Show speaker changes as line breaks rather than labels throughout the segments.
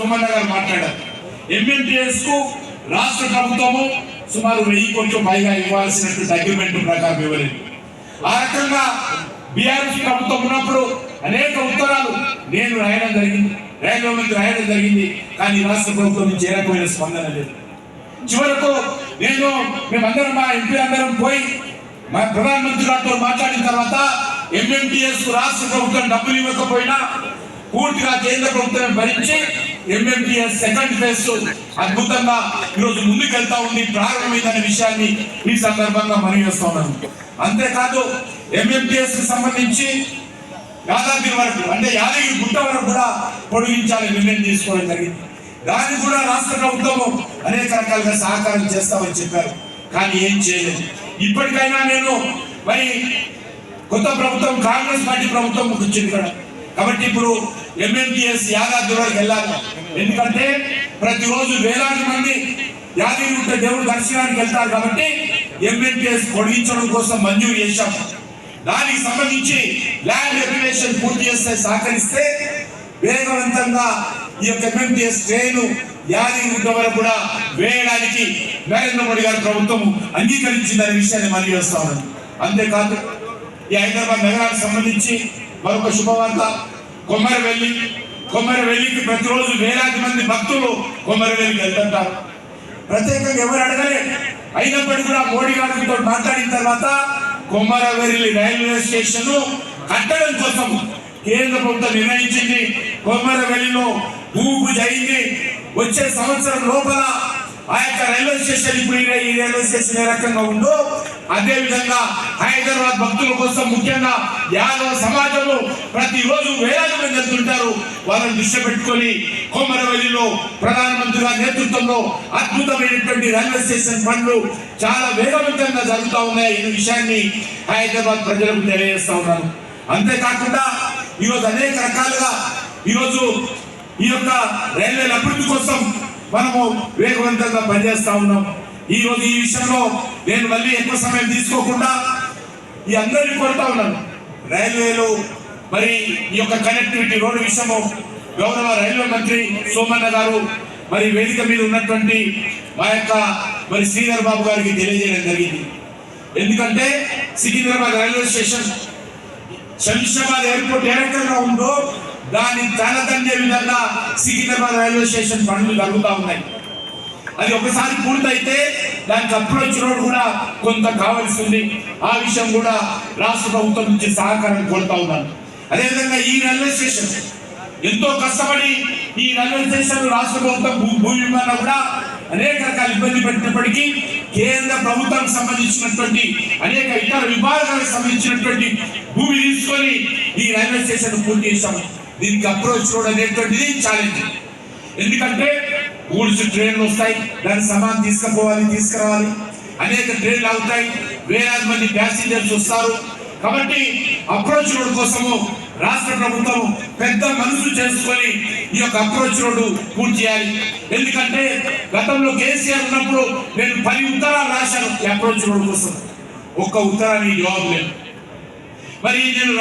సోమన్న గారు మాట్లాడారు. ఎంఎంటీఎస్ కు రాష్ట్ర ప్రభుత్వము సుమారు 1000 కోట్ల పైగా ఇవ్వాల్సినటువంటి అగ్రిమెంట్ ప్రకారం ఇవ్వలేదు. ఆ రకంగా బీఆర్ఎస్ ప్రభుత్వం ఉన్నప్పుడు అనేక ఉత్తరాలు నేను రాయడం జరిగింది, రైల్వే మంత్రి రాయడం జరిగింది. కానీ రాష్ట్ర ప్రభుత్వం నుంచి ఏ రకమైన స్పందన లేదు. చివరకు మేమందరం మా ఎంపీ అందరం పోయి మా ప్రధానమంత్రి గారితో మాట్లాడిన తర్వాత ఎంఎంటీఎస్ కు రాష్ట్ర ప్రభుత్వం డబ్బులు ఇవ్వకపోయినా పూర్తిగా కేంద్ర ప్రభుత్వం భరించి ఎంఎంటీఎస్ సెకండ్ ఫేజ్ అద్భుతంగా ఈరోజు ముందుకెళ్తా ఉంది, ప్రారంభమైందనే విషయాన్ని ఈ సందర్భంగా మనవి చేస్తా ఉన్నాను. అంతేకాదు ఎంఎంటీఎస్ కి సంబంధించి యాదాద్రి వరకు అంటే యాదగిరి గుట్ట వరకు కూడా పొడిగించాలని నిర్ణయం తీసుకోవడం జరిగింది. దాన్ని కూడా రాష్ట్ర ప్రభుత్వము అనేక రకాలుగా సహకారం చేస్తామని చెప్పారు, కానీ ఏం చేయలేదు. ఇప్పటికైనా నేను మరి కొత్త ప్రభుత్వం కాంగ్రెస్ పార్టీ ప్రభుత్వం వచ్చింది కదా, కాబట్టి ఇప్పుడు ఎంఎంటీఎస్ యాదాద్రి వరకు వెళ్ళాలి. ఎందుకంటే ప్రతిరోజు వేలాది మంది యాదగిరిగుట్ట దేవుడు దర్శనానికి వెళ్తారు. కాబట్టి ఎంఎంటీఎస్ పొడిగించడం కోసం మంజూరు చేశాం. దానికి సంబంధించి ల్యాండ్ ఎక్విజిషన్ పూర్తి చేస్తే సహకరిస్తే వేగవంతంగా ఈ యొక్క ఎంఎంటీఎస్ ట్రైన్ యాదగిరిగుట్ట వరకు కూడా వేయడానికి నరేంద్ర మోడీ గారి ప్రభుత్వం అంగీకరించిందనే విషయాన్ని మనవి చేస్తా ఉన్నాను. అంతేకాదు ఈ హైదరాబాద్ నగరానికి సంబంధించి మరొక శుభవార్త. కొమ్మరవెల్లికి ప్రతిరోజు వేలాది మంది భక్తులు కొమ్మరవెల్లికి వెళ్తుంటారు. ప్రత్యేకంగా ఎవరు అడగలే. అయినప్పటికీ కూడా మోడీ గారితో మాట్లాడిన తర్వాత కొమ్మరవెల్లి రైల్వే స్టేషన్ కట్టడం కోసం కేంద్ర ప్రభుత్వం నిర్ణయించింది. కొమ్మరవెల్లిలో భూమి పూజ అయింది. వచ్చే సంవత్సరం లోపల ఆ యొక్క రైల్వే స్టేషన్ ఇప్పుడు ఈ రైల్వే స్టేషన్ ఏ రకంగా ఉందో అదే విధంగా హైదరాబాద్ భక్తుల కోసం ముఖ్యంగా యాదవ సమాజంలో ప్రతిరోజు వేలాది మంది వెళ్తుంటారు. వాళ్ళని దృష్టి పెట్టుకొని కొమ్మరవెల్లిలో ప్రధానమంత్రి గారి నేతృత్వంలో అద్భుతమైనటువంటి రైల్వే స్టేషన్ పనులు చాలా వేగవంతంగా జరుగుతూ ఉన్నాయి. ఈ విషయాన్ని హైదరాబాద్ ప్రజలకు తెలియజేస్తా ఉన్నాను. అంతేకాకుండా ఈరోజు అనేక రకాలుగా ఈరోజు ఈ యొక్క రైల్వేల అభివృద్ధి కోసం మనము వేగవంతంగా పనిచేస్తా ఉన్నాం. ఈ రోజు ఈ విషయంలో నేను మళ్ళీ ఎక్కువ సమయం తీసుకోకుండా ఈ అందరినీ కోరుతా ఉన్నాను. రైల్వేలు మరి ఈ యొక్క కనెక్టివిటీ రోడ్డు విషయము గౌరవ రైల్వే మంత్రి సోమన్న గారు మరి వేదిక మీద ఉన్నటువంటి మా యొక్క మరి శ్రీధర్ బాబు గారికి తెలియజేయడం జరిగింది. ఎందుకంటే Secunderabad railway station Shamshabad airport ఏ రకంగా ఉందో దాన్ని తలదండే విధంగా సికింద్రాబాద్ రైల్వే స్టేషన్ పనులు జరుగుతూ ఉన్నాయి. అది ఒకసారి పూర్తయితే దానికి అప్రోచ్ రోడ్ కూడా కొంత కావాల్సి ఉంది. ఆ విషయం కూడా రాష్ట్ర ప్రభుత్వం నుంచి సహకారం కోరుతా ఉన్నాను. అదేవిధంగా ఈ రైల్వే స్టేషన్ ఎంతో కష్టపడి ఈ రైల్వే స్టేషన్ రాష్ట్ర ప్రభుత్వం భూమి ఇవ్వడం కూడా అనేక రకాల ఇబ్బంది పెట్టినప్పటికీ కేంద్ర ప్రభుత్వానికి సంబంధించినటువంటి అనేక ఇతర విభాగాలకు సంబంధించినటువంటి భూమి తీసుకొని ఈ రైల్వే స్టేషన్ పూర్తి చేశాము. దీనికి అప్రోచ్ రోడ్ అనేటువంటిది ఛాలెంజ్. ఎందుకంటే గూడ్స్ ట్రైన్లు వస్తాయి, దాని సామాన్ తీసుకురావాలి, అనేక ట్రైన్లు అవుతాయి, వేలాది మంది ప్యాసింజర్స్ వస్తారు. కాబట్టి అప్రోచ్ రోడ్ కోసము రాష్ట్ర ప్రభుత్వం పెద్ద మనసు చేసుకొని ఈ యొక్క అప్రోచ్ రోడ్డు పూర్తి చేయాలి. ఎందుకంటే గతంలో కేసీఆర్ ఉన్నప్పుడు నేను 10 ఉత్తరాలు రాశాను ఈ అప్రోచ్ రోడ్ కోసం, ఒక్క ఉత్తరానికి జవాబు లేదు. మరి నేను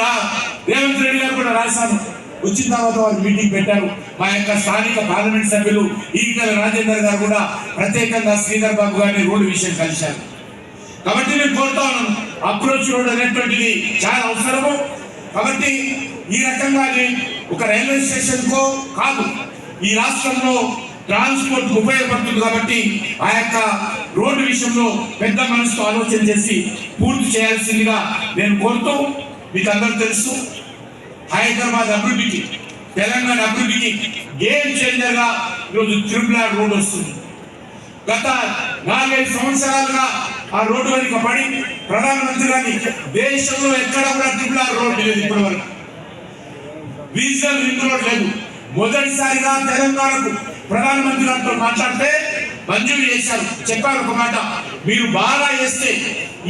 రేవంత్ రెడ్డి గారు కూడా రాశాను. వచ్చిన తర్వాత వారు మీటింగ్ పెట్టారు. మా యొక్క స్థానిక పార్లమెంట్ సభ్యులు ఈటెల రాజేందర్ గారు కూడా ప్రత్యేకంగా శ్రీధర్ బాబు గారిని రోడ్డు విషయం కలిశారు. కాబట్టి నేను కోరుతా ఉన్నాను, అప్రోచ్ రోడ్ అనేటువంటిది చాలా అవసరము. కాబట్టి ఈ రకంగా ఒక రైల్వే స్టేషన్ కో కాదు, ఈ రాష్ట్రంలో ట్రాన్స్పోర్ట్ ఉపయోగపడుతుంది. కాబట్టి ఆ యొక్క రోడ్డు విషయంలో పెద్ద మనసుతో ఆలోచన చేసి పూర్తి చేయాల్సిందిగా నేను కోరుతూ, మీకు అందరూ తెలుసు హైదరాబాద్ అభివృద్ధికి, తెలంగాణ అభివృద్ధికి గేమ్ చేంజర్ గా ఈరోజు త్రిపుల్ రోడ్ వస్తుంది. గత 4-5 సంవత్సరాలుగా ఆ రోడ్డు వెనుక పడి ప్రధానమంత్రి గారిని దేశంలో ఎక్కడ కూడా త్రిపుల్ రోడ్ లేదు, ఇప్పటి వరకు రీజనల్ రింగ్ రోడ్ లేదు. మొదటిసారిగా తెలంగాణకు ప్రధానమంత్రి గారితో మాట్లాడితే మంజూరు చేశారు. చెప్పారు ఒక మాట, మీరు బాగా చేస్తే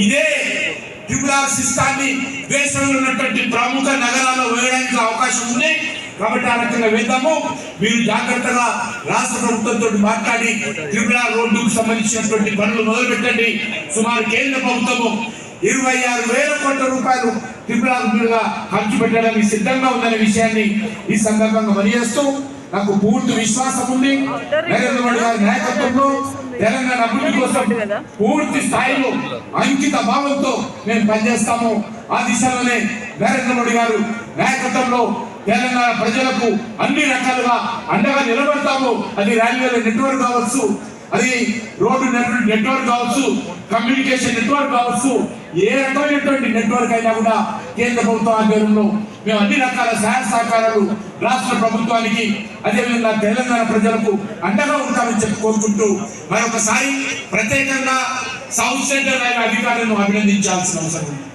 ఇదే త్రిపుల్ సిస్టాన్ని దేశంలో ఉన్నటువంటి ప్రముఖ నగరాల్లో వేయడానికి అవకాశం ఉంది. కాబట్టి ఆ రకంగా వేద్దాము. మీరు జాగ్రత్తగా రాష్ట్ర ప్రభుత్వంతో మాట్లాడి త్రిపుల్ రోడ్డుకు సంబంధించినటువంటి పనులు మొదలు పెట్టండి. సుమారు కేంద్ర ప్రభుత్వము 26,000 కోట్ల రూపాయలు త్రిపుల్ మీదుగా ఖర్చు పెట్టడానికి సిద్ధంగా ఉందనే విషయాన్ని ఈ సందర్భంగా తెలియజేస్తూ నాకు పూర్తి విశ్వాసం ఉంది. నరేంద్ర మోడీ గారి నాయకత్వంలో తెలంగాణ అభివృద్ధి కోసం పూర్తి స్థాయిలో అంకిత భావంతో మేము పనిచేస్తాము. ఆ దిశలోనే నరేంద్ర మోడీ గారు నాయకత్వంలో తెలంగాణ ప్రజలకు అన్ని రకాలుగా అండగా నిలబడతాము. అది రైల్వేల నెట్వర్క్ కావచ్చు, అది రోడ్డు నెట్వర్క్ కావచ్చు, కమ్యూనికేషన్ నెట్వర్క్ కావచ్చు, ఏ రకమైనటువంటి నెట్వర్క్ అయినా కూడా కేంద్ర ప్రభుత్వం ఆధ్వర్యంలో మేము అన్ని రకాల సహాయ సహకారాలు రాష్ట్ర ప్రభుత్వానికి అదేవిధంగా తెలంగాణ ప్రజలకు అండగా ఉంటామని చెప్పి కోరుకుంటూ మరొకసారి ప్రత్యేకంగా సౌత్ సెంట్రల్ రైల్వే అధికారులను అభినందించాల్సిన అవసరం ఉంది.